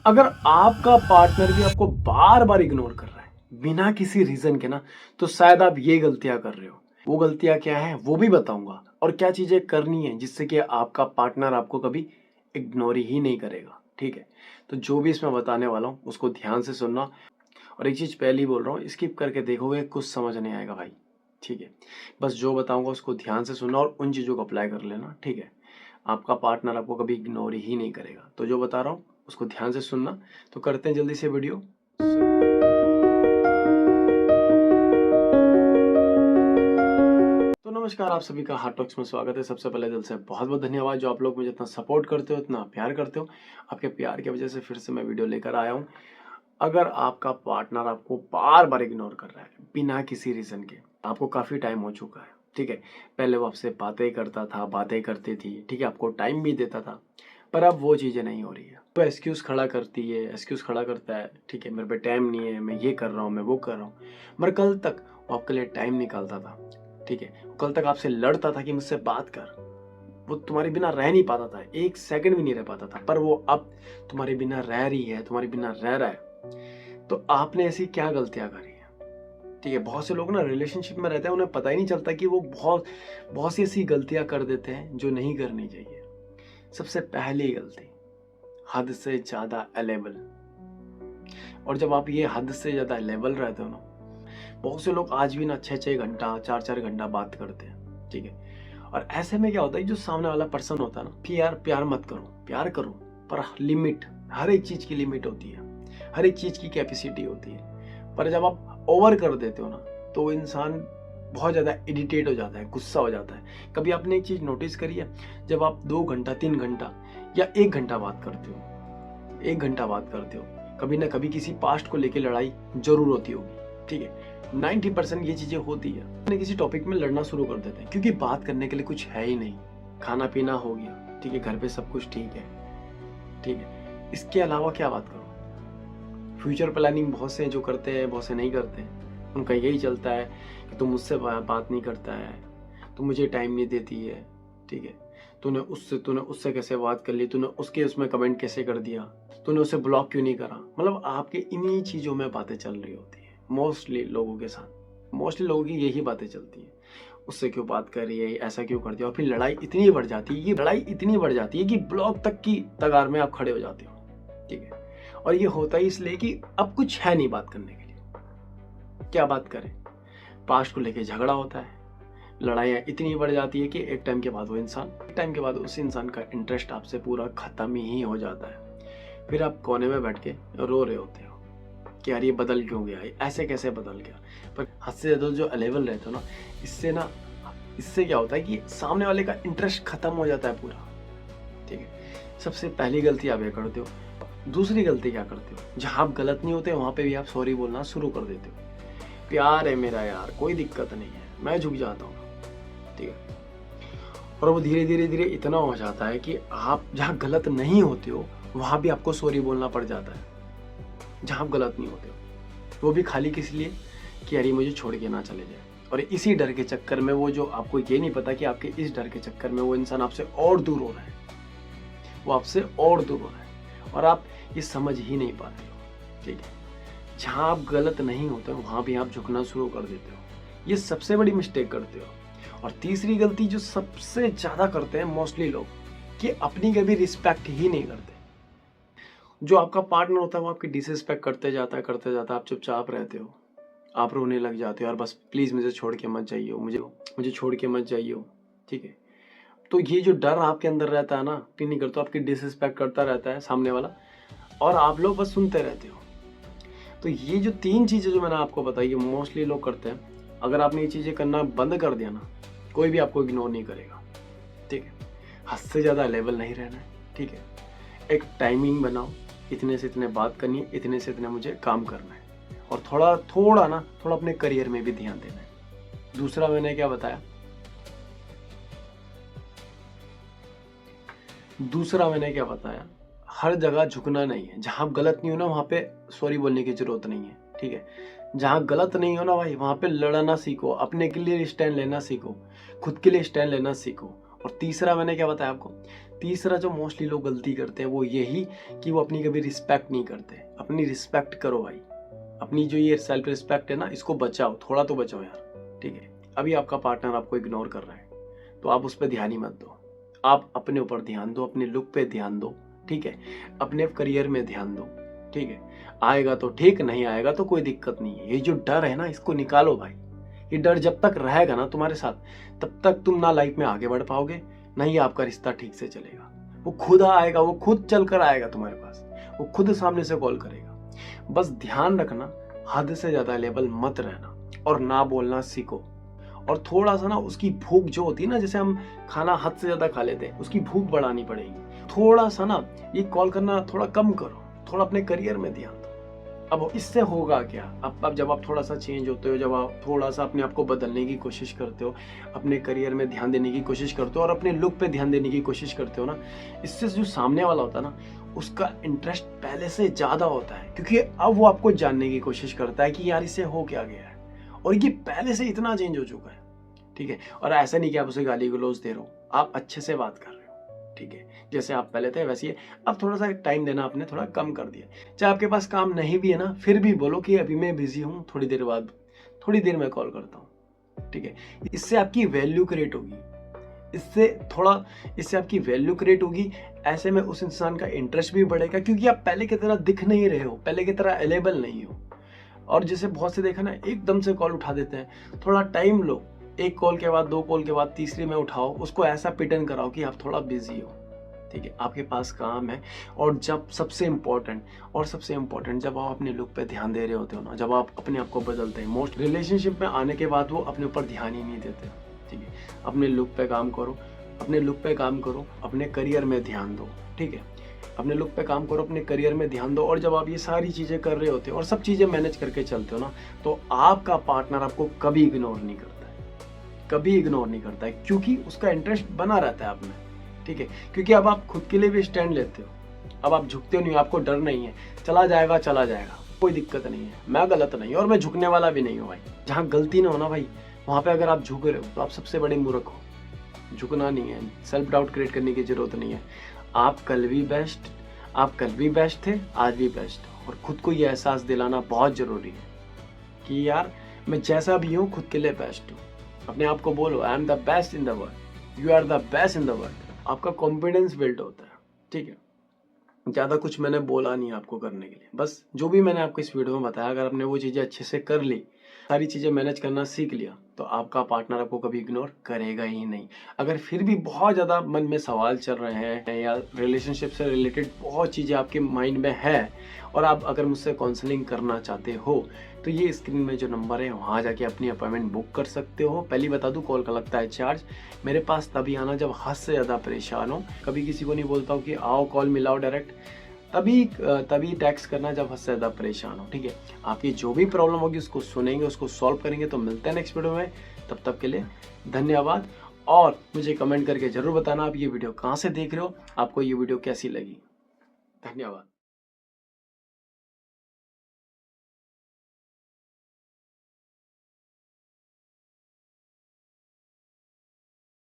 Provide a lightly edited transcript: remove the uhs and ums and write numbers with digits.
अगर आपका पार्टनर भी आपको बार बार इग्नोर कर रहा है बिना किसी रीजन के ना, तो शायद आप ये गलतियां कर रहे हो। वो गलतियां क्या है वो भी बताऊंगा, और क्या चीजें करनी है जिससे कि आपका पार्टनर आपको कभी इग्नोर ही नहीं करेगा। ठीक है, तो जो भी इसमें बताने वाला हूँ उसको ध्यान से सुनना। और एक चीज पहले ही बोल रहा हूँ, स्किप करके देखोगे कुछ समझ नहीं आएगा भाई। ठीक है, बस जो बताऊंगा उसको ध्यान से सुनना और उन चीजों को अप्लाई कर लेना। ठीक है, आपका पार्टनर आपको कभी इग्नोर ही नहीं करेगा। तो जो बता रहा हूँ उसको ध्यान से सुनना। तो करते हैं जल्दी से वीडियो। तो नमस्कार, आप सभी का हार्ट टॉक्स में स्वागत है। सबसे पहले दिल से बहुत बहुत धन्यवाद जो आप लोग मुझे इतना सपोर्ट करते हो, इतना प्यार करते हो। आपके प्यार की वजह से फिर से मैं वीडियो लेकर आया हूँ। अगर आपका पार्टनर आपको बार बार इग्नोर कर रहा है बिना किसी रीजन के, आपको काफी टाइम हो चुका है। ठीक है, पहले वो आपसे बातें करता था, बातें करती थी, ठीक है, आपको टाइम भी देता था, पर अब वो चीजें नहीं हो रही है। वो एक्सक्यूज खड़ा करती है, एक्सक्यूज खड़ा करता है। ठीक है, मेरे पे टाइम नहीं है, मैं ये कर रहा हूँ, मैं वो कर रहा हूँ। मगर कल तक वो आपके लिए टाइम निकालता था। ठीक है, कल तक आपसे लड़ता था कि मुझसे बात कर। वो तुम्हारे बिना रह नहीं पाता था, एक सेकंड भी नहीं रह पाता था, पर वो अब तुम्हारे बिना रह रही है, तुम्हारे बिना रह रहा है। तो आपने ऐसी क्या गलतियां करी है? ठीक है, बहुत से लोग ना रिलेशनशिप में रहते हैं, उन्हें पता ही नहीं चलता कि वो बहुत बहुत सी ऐसी गलतियां कर देते हैं जो नहीं करनी चाहिए। सबसे पहली गलती, हद से ज्यादा अलेबल। और जब आप ये हद से ज्यादा अलेबल रहते हो ना, बहुत से लोग आज भी ना 6-6 घंटा 4-4 घंटा बात करते हैं। ठीक है, और ऐसे में क्या होता है, जो सामने वाला पर्सन होता है ना कि यार प्यार मत करो, प्यार करो, पर लिमिट, हर एक चीज की लिमिट होती है, हर एक चीज की कैपेसिटी होती है। पर जब आप ओवर कर देते हो ना, तो वो इंसान बहुत ज्यादा इरिटेट हो जाता है, गुस्सा हो जाता है। कभी आपने एक चीज नोटिस करी है, जब आप 2 घंटा 3 घंटा या 1 घंटा बात करते हो, 1 घंटा बात करते हो, कभी ना कभी किसी पास्ट को लेके लड़ाई जरूर होती होगी। ठीक है, 90% ये चीजें होती है, किसी टॉपिक में लड़ना शुरू कर देते हैं क्योंकि बात करने के लिए कुछ है ही नहीं। खाना पीना हो गया, ठीक है, घर पे सब कुछ ठीक है। ठीक है, इसके अलावा क्या बात करो? फ्यूचर प्लानिंग बहुत से जो करते हैं, बहुत से नहीं करते हैं। उनका यही चलता है कि तुम मुझसे बात नहीं करता है, तुम मुझे टाइम नहीं देती है। ठीक है, तूने उससे कैसे बात कर ली, तूने उसके उसमें कमेंट कैसे कर दिया, तूने उसे ब्लॉक क्यों नहीं करा। मतलब आपके इन्हीं चीजों में बातें चल रही होती है मोस्टली लोगों के साथ। मोस्टली लोगों की यही बातें चलती है, उससे क्यों बात कर रही है, ऐसा क्यों कर दिया। और फिर लड़ाई इतनी बढ़ जाती है, ये लड़ाई इतनी बढ़ जाती है कि ब्लॉक तक की तगार में आप खड़े हो जाते हो। ठीक है, और ये होता ही इसलिए कि अब कुछ है नहीं बात करने के लिए। क्या बात करें? पास्ट को लेके झगड़ा होता है, लड़ाइयाँ इतनी बढ़ जाती है कि एक टाइम के बाद उस इंसान का इंटरेस्ट आपसे पूरा खत्म ही हो जाता है। फिर आप कोने में बैठ के रो रहे होते हो कि यार ये बदल क्यों गया, ऐसे कैसे बदल गया। पर हद से ज्यादा जो अलेवल रहते हो ना, इससे क्या होता है कि सामने वाले का इंटरेस्ट खत्म हो जाता है पूरा। ठीक है, सबसे पहली गलती आप ये करते हो। दूसरी गलती क्या करते हो, जहां आप गलत नहीं होते वहां पे भी आप सॉरी बोलना शुरू कर देते हो। प्यार है मेरा यार, कोई दिक्कत नहीं है, मैं झुक जाता हूँ। ठीक है, और वो धीरे धीरे धीरे इतना हो जाता है कि आप जहाँ गलत नहीं होते हो वहां भी आपको सॉरी बोलना पड़ जाता है, जहां आप गलत नहीं होते हो। वो भी खाली किस लिए कि यार ये मुझे छोड़ के ना चले जाए। और इसी डर के चक्कर में, वो जो आपको ये नहीं पता कि आपके इस डर के चक्कर में वो इंसान आपसे और दूर हो रहा है, वो आपसे और दूर हो रहा है, और आप ये समझ ही नहीं पा रहे हो। ठीक है, जहां आप गलत नहीं होते वहां भी आप झुकना शुरू कर देते हो। ये सबसे बड़ी मिस्टेक करते हो। और तीसरी गलती जो सबसे ज्यादा करते हैं मोस्टली लोग, कि अपनी कभी रिस्पेक्ट ही नहीं करते। जो आपका पार्टनर होता है वो आपकी डिसरिस्पेक्ट करते जाता है, आप चुपचाप रहते हो, आप रोने लग जाते हो, और बस प्लीज मुझे छोड़ के मत जाइए, मुझे छोड़ के मत जाइए। ठीक है, तो ये जो डर आपके अंदर रहता है ना, कि नहीं करते, आपकी डिसरिस्पेक्ट करता रहता है सामने वाला, और आप लोग बस सुनते रहते हो। तो ये जो 3 चीजें जो मैंने आपको बताई, ये मोस्टली लोग करते हैं। अगर आपने ये चीजें करना बंद कर दिया ना, कोई भी आपको इग्नोर नहीं करेगा। ठीक है, हद से ज्यादा लेवल नहीं रहना है। ठीक है, एक टाइमिंग बनाओ, इतने से इतने बात करनी है, इतने से इतने मुझे काम करना है, और थोड़ा अपने करियर में भी ध्यान देना है। दूसरा मैंने क्या बताया, हर जगह झुकना नहीं है। जहां आप गलत नहीं हो ना वहां पे सॉरी बोलने की जरूरत नहीं है। ठीक है, जहां गलत नहीं हो ना भाई, वहां पे लड़ना सीखो, अपने के लिए स्टैंड लेना सीखो, खुद के लिए स्टैंड लेना सीखो। और तीसरा मैंने क्या बताया आपको, तीसरा जो मोस्टली लोग गलती करते हैं वो यही कि वो अपनी कभी रिस्पेक्ट नहीं करते। अपनी रिस्पेक्ट करो भाई, अपनी जो ये सेल्फ रिस्पेक्ट है ना, इसको बचाओ, थोड़ा तो बचाओ यार, ठीक है। अभी आपका पार्टनर आपको इग्नोर कर रहा है तो आप उस पर ध्यान ही मत दो, आप अपने ऊपर ध्यान दो, अपने लुक पे ध्यान दो, ठीक है, अपने करियर में ध्यान दो, ठीक है। आएगा तो ठीक, नहीं आएगा तो कोई दिक्कत नहीं है। ये जो डर है ना, इसको निकालो भाई। ये डर जब तक रहेगा ना तुम्हारे साथ, तब तक तुम ना लाइफ में आगे बढ़ पाओगे, ना ही आपका रिश्ता ठीक से चलेगा। वो खुद आएगा, वो खुद चल कर आएगा तुम्हारे पास, वो खुद सामने से कॉल करेगा। बस ध्यान रखना, हद से ज्यादा लेवल मत रहना और ना बोलना सीखो। और थोड़ा सा ना उसकी भूख जो होती है ना, जैसे हम खाना हद से ज्यादा खा लेते हैं, उसकी भूख बढ़ानी पड़ेगी। थोड़ा सा ना ये कॉल करना थोड़ा कम करो, थोड़ा अपने करियर में ध्यान दो। अब इससे होगा क्या, अब जब आप थोड़ा सा चेंज होते हो, जब आप थोड़ा सा अपने आप को बदलने की कोशिश करते हो, अपने करियर में ध्यान देने की कोशिश करते हो और अपने लुक पे ध्यान देने की कोशिश करते हो ना, इससे जो सामने वाला होता है ना, उसका इंटरेस्ट पहले से ज्यादा होता है, क्योंकि अब वो आपको जानने की कोशिश करता है कि यार इससे हो क्या गया है, और ये पहले से इतना चेंज हो चुका है, ठीक है। और ऐसा नहीं कि आप उसे गाली गलौज दे रहे हो, आप अच्छे से बात कर रहे हो, ठीक है। जैसे आप पहले थे वैसे ही, अब थोड़ा सा टाइम देना आपने थोड़ा कम कर दिया। चाहे आपके पास काम नहीं भी है ना, फिर भी बोलो कि अभी मैं बिजी हूँ, थोड़ी देर बाद, थोड़ी देर में कॉल करता हूँ, ठीक है। इससे आपकी वैल्यू क्रिएट होगी, इससे आपकी वैल्यू क्रिएट होगी। ऐसे में उस इंसान का इंटरेस्ट भी बढ़ेगा, क्योंकि आप पहले की तरह दिख नहीं रहे हो, पहले की तरह अवेलेबल नहीं हो। और जैसे बहुत से देखा ना, एकदम से कॉल उठा देते हैं, थोड़ा टाइम लो, एक कॉल के बाद, दो कॉल के बाद, तीसरी में उठाओ, उसको ऐसा पिटन कराओ कि आप थोड़ा बिजी हो, ठीक है, आपके पास काम है। और जब सबसे इम्पोर्टेंट जब आप अपने लुक पे ध्यान दे रहे होते हो ना, जब आप अपने आप को बदलते हैं, मोस्ट रिलेशनशिप में आने के बाद वो अपने ऊपर ध्यान ही नहीं देते, ठीक है। अपने लुक पे काम करो, अपने करियर में ध्यान दो, ठीक है। अपने लुक पे काम करो, अपने करियर में ध्यान दो। और जब आप ये सारी चीजें कर रहे होते हो और सब चीजें मैनेज करके चलते हो ना, तो आपका पार्टनर आपको कभी इग्नोर नहीं करता है, क्योंकि उसका इंटरेस्ट बना रहता है आप में, ठीक है। क्योंकि अब आप खुद के लिए भी स्टैंड लेते हो, अब आप झुकते नहीं हो, आपको डर नहीं है, चला जाएगा, कोई दिक्कत नहीं है, मैं गलत नहीं हूँ और मैं झुकने वाला भी नहीं हूँ भाई। जहाँ गलती ना हो ना भाई, वहां पे अगर आप झुक रहे हो तो आप सबसे बड़े मूर्ख हो। झुकना नहीं है, सेल्फ डाउट क्रिएट करने की जरूरत नहीं है। आप कल भी बेस्ट थे, आज भी बेस्ट हो। और खुद को ये एहसास दिलाना बहुत जरूरी है कि यार मैं जैसा भी हूँ खुद के लिए बेस्ट हूँ। अपने आप को बोलो, I am the best in the world, you are the best in the world. आपका कॉन्फिडेंस बिल्ड होता है, ठीक है। ज्यादा कुछ मैंने बोला नहीं आपको करने के लिए, बस जो भी मैंने आपको इस वीडियो में बताया, अगर आपने वो चीजें अच्छे से कर ली, सारी चीजें मैनेज करना सीख लिया, तो आपका पार्टनर आपको कभी इग्नोर करेगा ही नहीं। अगर फिर भी बहुत ज्यादा मन में सवाल चल रहे हैं या रिलेशनशिप से रिलेटेड बहुत चीजें आपके माइंड में है, और आप अगर मुझसे काउंसलिंग करना चाहते हो, तो ये स्क्रीन में जो नंबर है वहाँ जाके अपनी अपॉइंटमेंट बुक कर सकते हो। पहले बता दूं, कॉल का लगता है चार्ज। मेरे पास तभी आना जब हद से ज़्यादा परेशान हो। कभी किसी को नहीं बोलता हूँ कि आओ कॉल मिलाओ डायरेक्ट, तभी टैक्स करना जब हद से ज़्यादा परेशान हो, ठीक है। आपकी जो भी प्रॉब्लम होगी उसको सुनेंगे, उसको सॉल्व करेंगे। तो मिलते हैं नेक्स्ट वीडियो में, तब तक के लिए धन्यवाद। और मुझे कमेंट करके ज़रूर बताना आप ये वीडियो कहाँ से देख रहे हो, आपको ये वीडियो कैसी लगी। धन्यवाद।